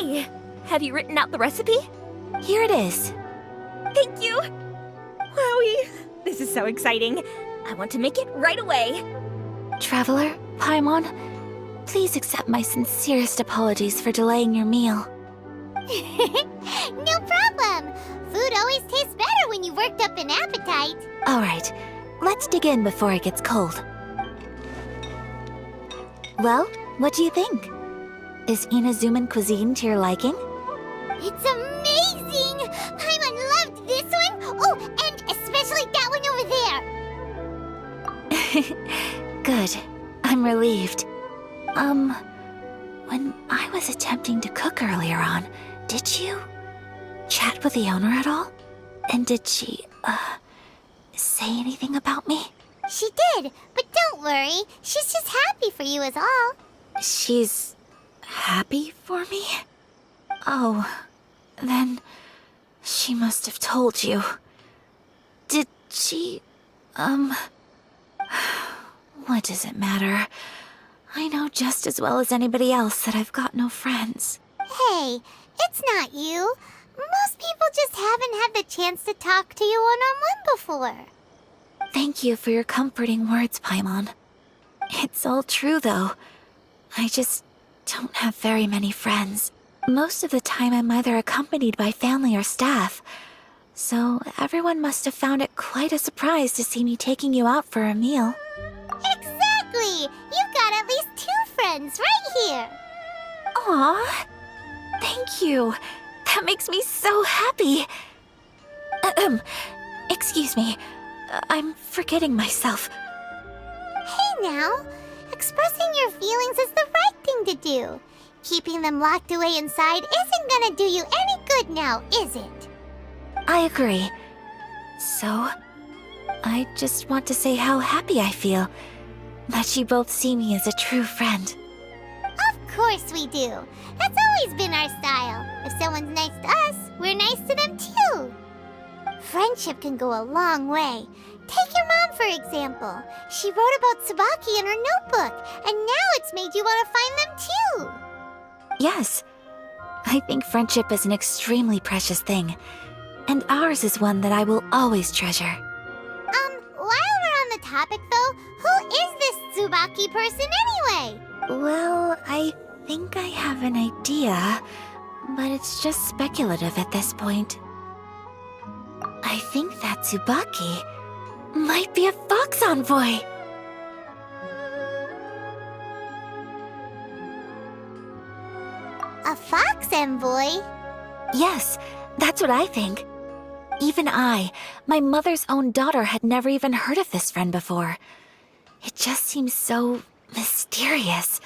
Hey! Have you written out the recipe? Here it is. Thank you! Wowie! This is so exciting. I want to make it right away. Traveler, Paimon, please accept my sincerest apologies for delaying your meal. No problem! Food always tastes better when you've worked up an appetite. Alright, let's dig in before it gets cold. Well, what do you think? Is Inazuman cuisine to your liking? It's amazing! Paimon loved this one! Oh, and especially that one over there! Good. I'm relieved. When I was attempting to cook earlier on, did you chat with the owner at all? And did she, say anything about me? She did, but don't worry. She's just happy for you is all. She's happy for me? Oh, then she must have told you. Did she, what does it matter? I know just as well as anybody else that I've got no friends. Hey, it's not you. Most people just haven't had the chance to talk to you one-on-one before. Thank you for your comforting words, Paimon. It's all true, though. I just don't have very many friends. Most of the time I'm either accompanied by family or staff. So everyone must have found it quite a surprise to see me taking you out for a meal. Exactly! You've got at least 2 friends right here. Aw, thank you. That makes me so happy. Excuse me. I'm forgetting myself. Hey now, expressing your feelings is the right thing to do. Keeping them locked away inside isn't gonna do you any good now, is it? I agree. So, I just want to say how happy I feel that you both see me as a true friend. Of course we do. That's always been our style. If someone's nice to us, we're nice to them too. Friendship can go a long way. Take your mom, for example. She wrote about Tsubaki in her notebook, and now it's made you want to find them too. Yes. I think friendship is an extremely precious thing, and ours is one that I will always treasure. While we're on the topic though, who is this Tsubaki person anyway? Well, I think I have an idea, but it's just speculative at this point. I think that Tsubaki might be a fox envoy. A fox envoy? Yes, that's what I think. Even I, my mother's own daughter, had never even heard of this friend before. It just seems so mysterious.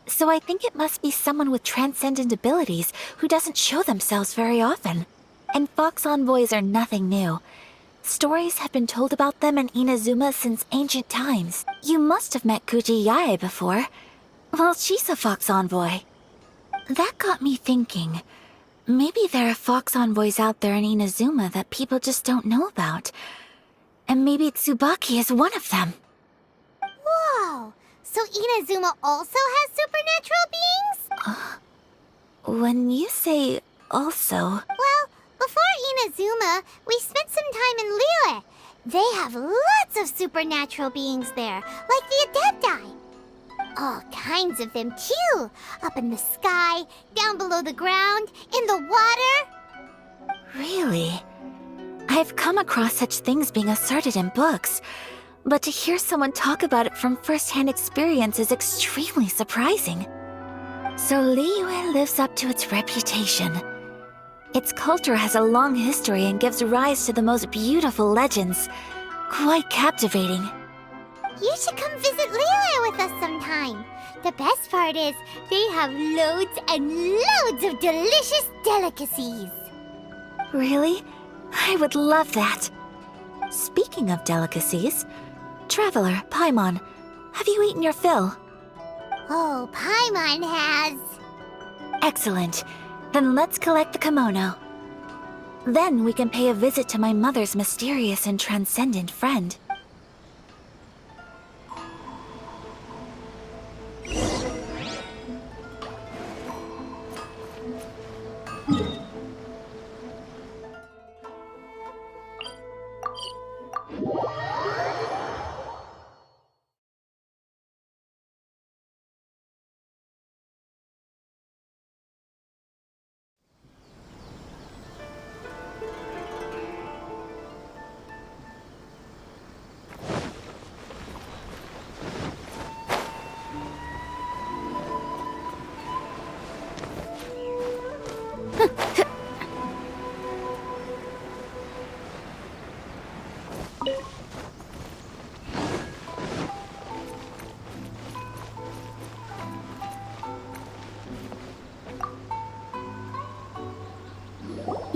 So I think it must be someone with transcendent abilities who doesn't show themselves very often. And fox envoys are nothing new. Stories have been told about them in Inazuma since ancient times. You must have met Kuji Yae before. Well, she's a fox envoy. That got me thinking. Maybe there are fox envoys out there in Inazuma that people just don't know about. And maybe Tsubaki is one of them. Whoa! So Inazuma also has supernatural beings? When you say also... Well, before Inazuma, we spent some time in Liyue. They have lots of supernatural beings there, like the Adepti. All kinds of them too. Up in the sky, down below the ground, in the water. Really? I've come across such things being asserted in books, but to hear someone talk about it from first-hand experience is extremely surprising. So Liyue lives up to its reputation. Its culture has a long history and gives rise to the most beautiful legends. Quite captivating. You should come visit Liyue with us sometime. The best part is, they have loads and loads of delicious delicacies. Really? I would love that. Speaking of delicacies, Traveler, Paimon, have you eaten your fill? Oh, Paimon has. Excellent. Then let's collect the kimono. Then we can pay a visit to my mother's mysterious and transcendent friend.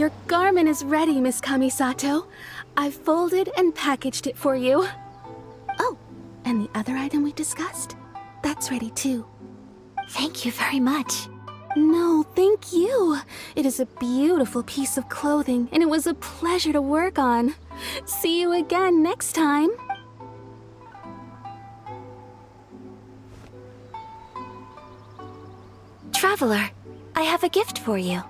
Your garment is ready, Miss Kamisato. I've folded and packaged it for you. Oh, and the other item we discussed? That's ready too. Thank you very much. No, thank you. It is a beautiful piece of clothing, and it was a pleasure to work on. See you again next time. Traveler, I have a gift for you.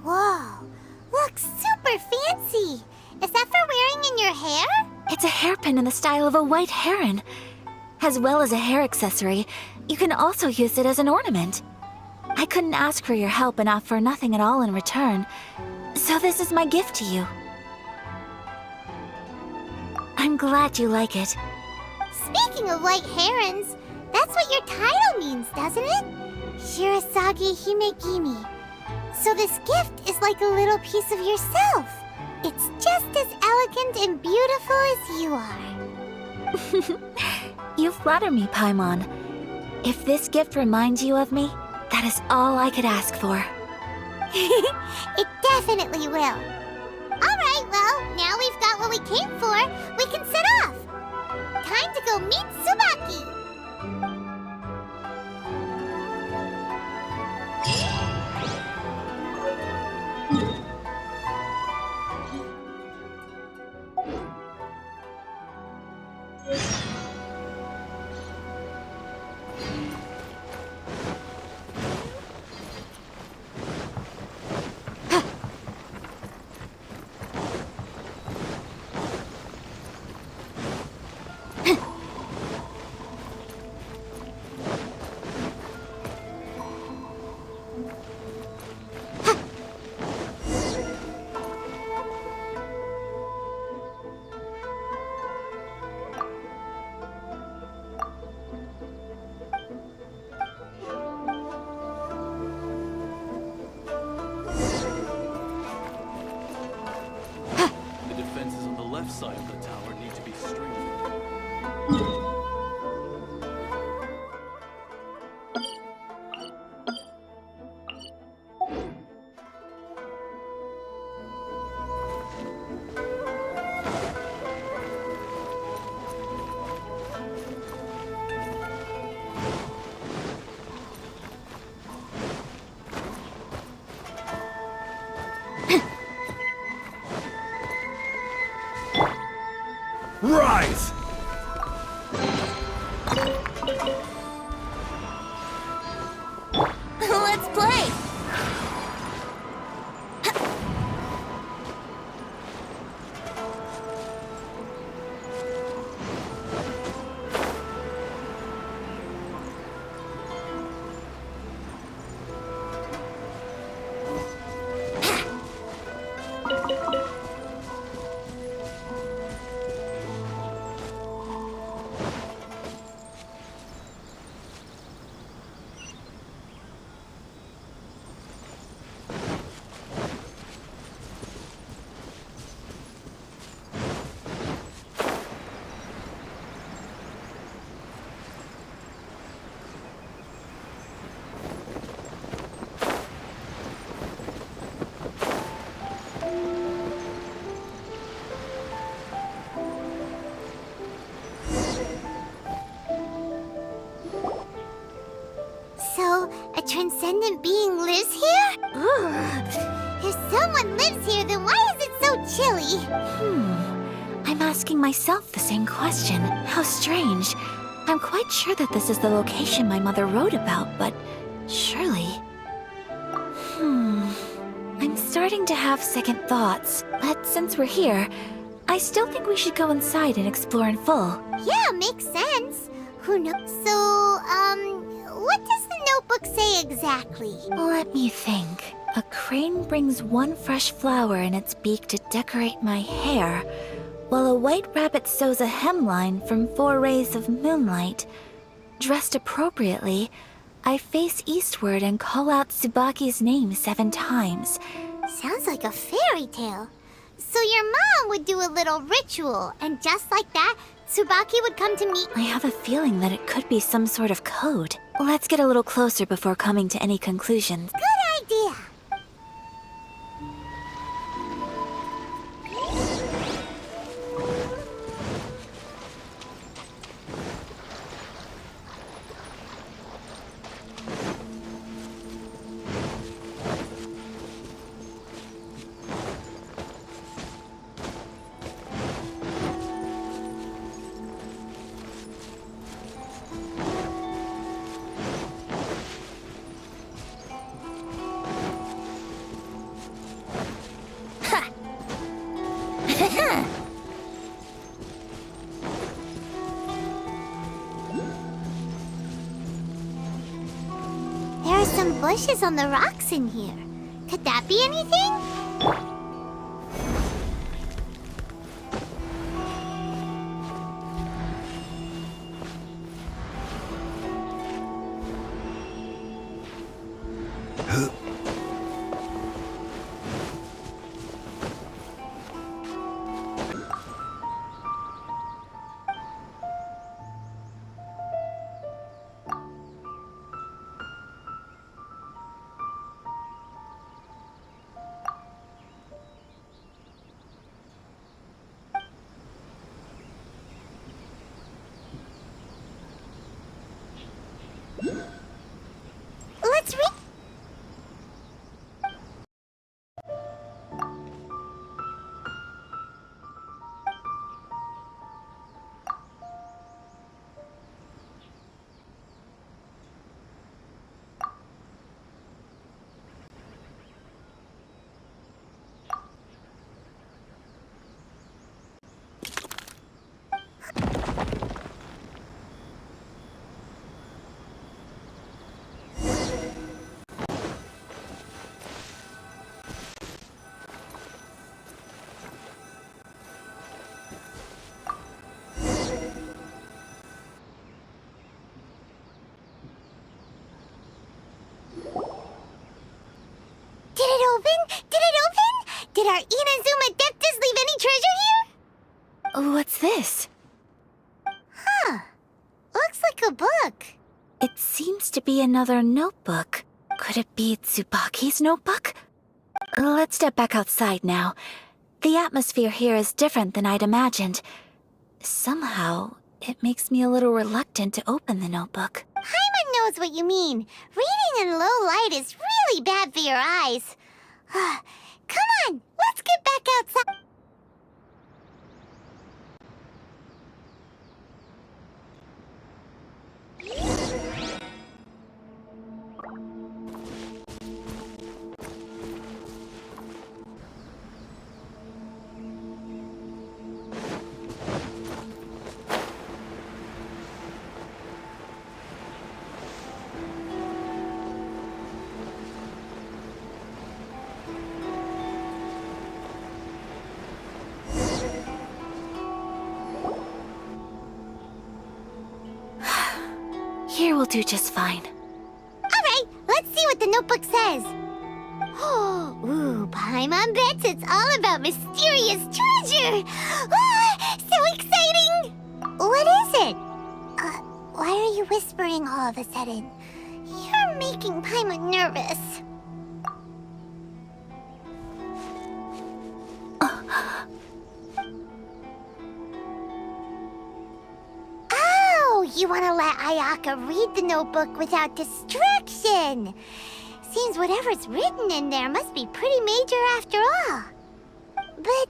Whoa, looks super fancy. Is that for wearing in your hair? It's a hairpin in the style of a white heron. As well as a hair accessory, you can also use it as an ornament. I couldn't ask for your help and offer nothing at all in return, so this is my gift to you. I'm glad you like it. Speaking of white herons, that's what your title means, doesn't it? Shirasagi Himegimi. So this gift is like a little piece of yourself. It's just as elegant and beautiful as you are. You flatter me, Paimon. If this gift reminds you of me, that is all I could ask for. It definitely will. Alright, well, now we've got what we came for. We can set off. Time to go meet Tsubaki. Side of the tower need to be strengthened. Rise! Let's play! So, a transcendent being lives here? Ugh. If someone lives here, then why is it so chilly? I'm asking myself the same question. How strange. I'm quite sure that this is the location my mother wrote about, but surely... I'm starting to have second thoughts, but since we're here, I still think we should go inside and explore in full. Yeah, makes sense. Who knows? So, what does the notebook say exactly? Let me think. A crane brings one fresh flower in its beak to decorate my hair, while a white rabbit sews a hemline from 4 rays of moonlight. Dressed appropriately, I face eastward and call out Tsubaki's name 7 times. Sounds like a fairy tale. So your mom would do a little ritual, and just like that, Tsubaki would come to meet... I have a feeling that it could be some sort of code. Let's get a little closer before coming to any conclusions. Good idea. There are some bushes on the rocks in here. Could that be anything? Let's read. Did it open? Did it open? Did our Inazuma Adeptus leave any treasure here? What's this? Huh. Looks like a book. It seems to be another notebook. Could it be Tsubaki's notebook? Let's step back outside now. The atmosphere here is different than I'd imagined. Somehow, it makes me a little reluctant to open the notebook. Paimon knows what you mean. Reading in low light is really bad for your eyes. Come on, let's get back outside. Here will do just fine. Alright, let's see what the notebook says. Ooh, Paimon bets it's all about mysterious treasure! Ah, so exciting! What is it? Why are you whispering all of a sudden? You're making Paimon nervous. Oh, you want to let Ayaka read the notebook without distraction. Seems whatever's written in there must be pretty major after all. But,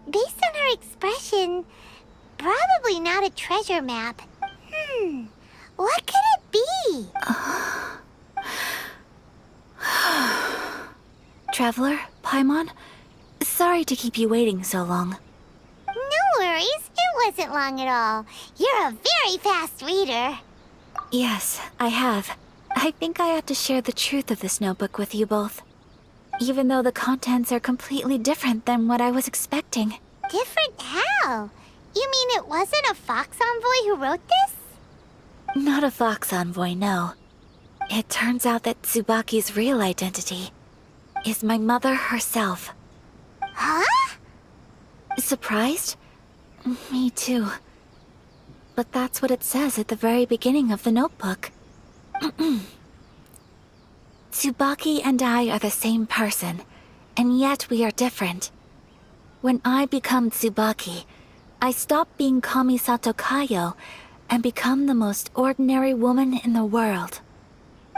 based on her expression, probably not a treasure map. What could it be? Traveler, Paimon, sorry to keep you waiting so long. No worries, it wasn't long at all. You're a very fast reader. Yes, I have. I think I ought to share the truth of this notebook with you both. Even though the contents are completely different than what I was expecting. Different how? You mean it wasn't a Fox Envoy who wrote this? Not a Fox Envoy, no. It turns out that Tsubaki's real identity is my mother herself. Huh? Surprised? Me too. But that's what it says at the very beginning of the notebook. Tsubaki and I are the same person, and yet we are different. When I become Tsubaki, I stop being Kamisato Kayo and become the most ordinary woman in the world.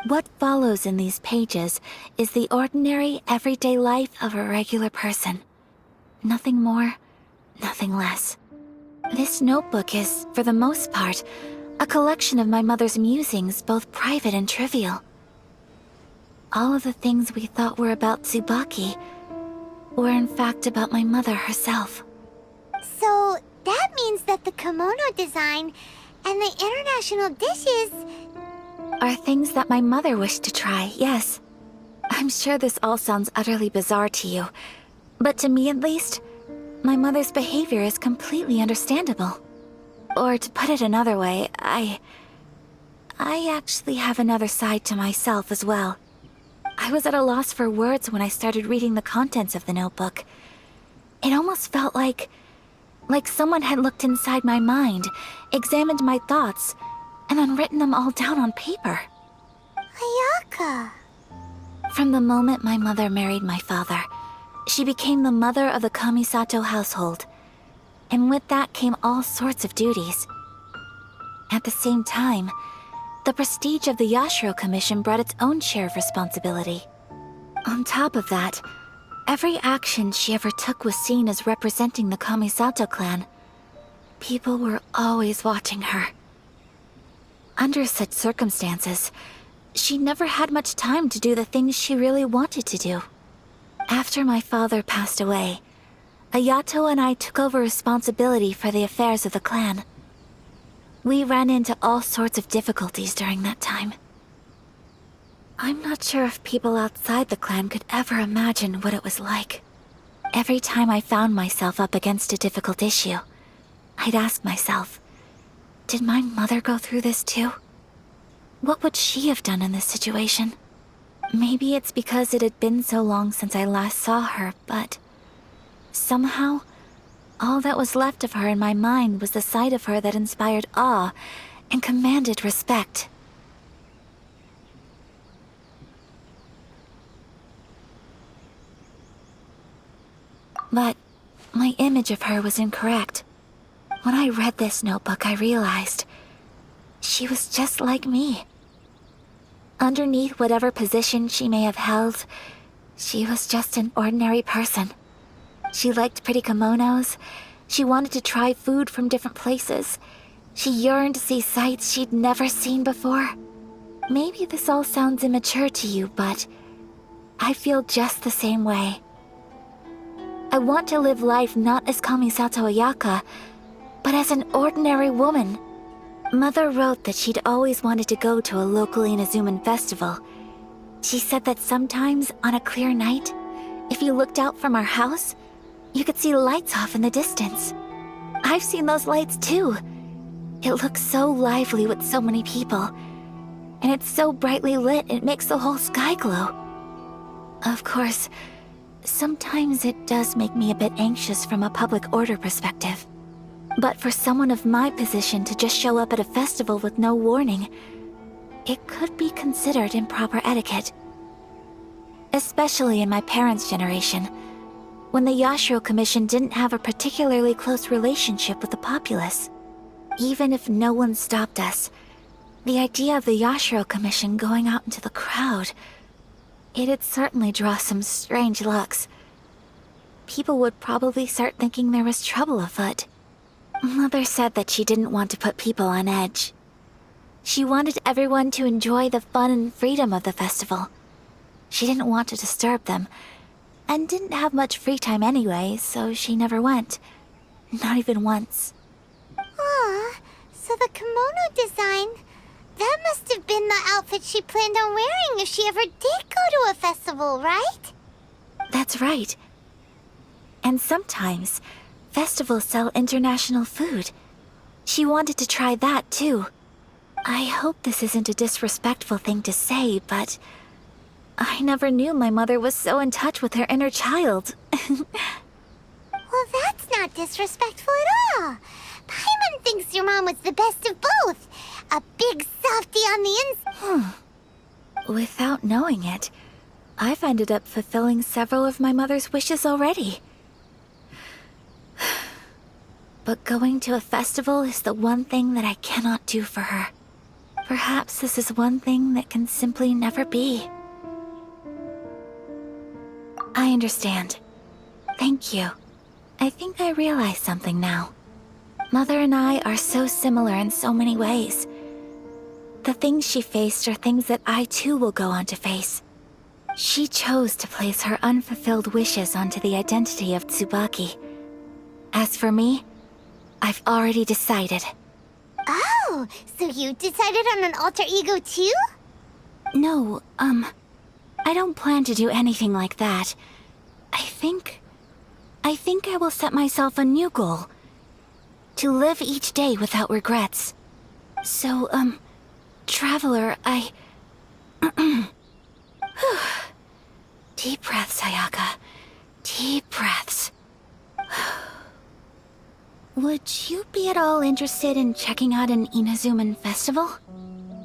What follows in these pages is the ordinary, everyday life of a regular person. Nothing more, nothing less. This notebook is, for the most part, a collection of my mother's musings, both private and trivial. All of the things we thought were about Tsubaki were in fact about my mother herself. So that means that the kimono design and the international dishes, are things that my mother wished to try, yes. I'm sure this all sounds utterly bizarre to you, but to me at least, my mother's behavior is completely understandable. Or to put it another way, I actually have another side to myself as well. I was at a loss for words when I started reading the contents of the notebook. It almost felt like someone had looked inside my mind, examined my thoughts, and then written them all down on paper. Ayaka. From the moment my mother married my father, she became the mother of the Kamisato household. And with that came all sorts of duties. At the same time, the prestige of the Yashiro Commission brought its own share of responsibility. On top of that, every action she ever took was seen as representing the Kamisato clan. People were always watching her. Under such circumstances, she never had much time to do the things she really wanted to do. After my father passed away, Ayato and I took over responsibility for the affairs of the clan. We ran into all sorts of difficulties during that time. I'm not sure if people outside the clan could ever imagine what it was like. Every time I found myself up against a difficult issue, I'd ask myself, did my mother go through this too? What would she have done in this situation? Maybe it's because it had been so long since I last saw her, but somehow, all that was left of her in my mind was the side of her that inspired awe and commanded respect. But my image of her was incorrect. When I read this notebook, I realized she was just like me. Underneath whatever position she may have held, she was just an ordinary person. She liked pretty kimonos. She wanted to try food from different places. She yearned to see sights she'd never seen before. Maybe this all sounds immature to you, but I feel just the same way. I want to live life not as Kamisato Ayaka, but as an ordinary woman. Mother wrote that she'd always wanted to go to a local Inazuman festival. She said that sometimes, on a clear night, if you looked out from our house, you could see lights off in the distance. I've seen those lights too. It looks so lively with so many people. And it's so brightly lit, it makes the whole sky glow. Of course, sometimes it does make me a bit anxious from a public order perspective. But for someone of my position to just show up at a festival with no warning, it could be considered improper etiquette. Especially in my parents' generation, when the Yashiro Commission didn't have a particularly close relationship with the populace. Even if no one stopped us, the idea of the Yashiro Commission going out into the crowd, it'd certainly draw some strange looks. People would probably start thinking there was trouble afoot. Mother said that she didn't want to put people on edge. She wanted everyone to enjoy the fun and freedom of the festival. She didn't want to disturb them, and didn't have much free time anyway, so she never went. Not even once. Aw, so the kimono design, that must have been the outfit she planned on wearing if she ever did go to a festival, right? That's right. And sometimes, festivals sell international food. She wanted to try that too. I hope this isn't a disrespectful thing to say, but I never knew my mother was so in touch with her inner child. Well, that's not disrespectful at all. Paimon thinks your mom was the best of both. A big softie on the inside. Without knowing it, I've ended up fulfilling several of my mother's wishes already. But going to a festival is the one thing that I cannot do for her. Perhaps this is one thing that can simply never be. I understand. Thank you. I think I realize something now. Mother and I are so similar in so many ways. The things she faced are things that I too will go on to face. She chose to place her unfulfilled wishes onto the identity of Tsubaki. As for me, I've already decided. Oh, Oh, so you decided on an alter ego too? No, I don't plan to do anything like that. I think I will set myself a new goal. To live each day without regrets. So, Traveler, Deep breaths, Ayaka. Deep breaths. Would you be at all interested in checking out an Inazuman festival?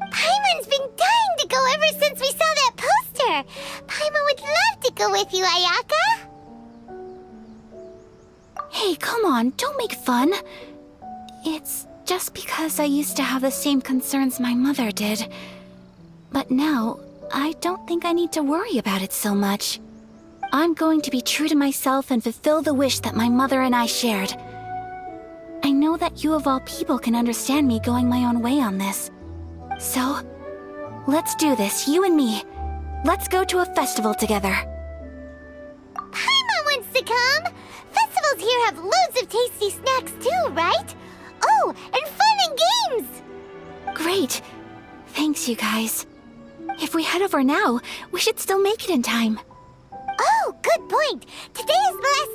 Paimon's been dying to go ever since we saw that poster! Paimon would love to go with you, Ayaka! Hey, come on, don't make fun. It's just because I used to have the same concerns my mother did. But now, I don't think I need to worry about it so much. I'm going to be true to myself and fulfill the wish that my mother and I shared. I know that you of all people can understand me going my own way on this. So, let's do this, you and me. Let's go to a festival together. Paimon wants to come! Festivals here have loads of tasty snacks too, right? Oh, and fun and games! Great. Thanks, you guys. If we head over now, we should still make it in time. Oh, good point! Today is the last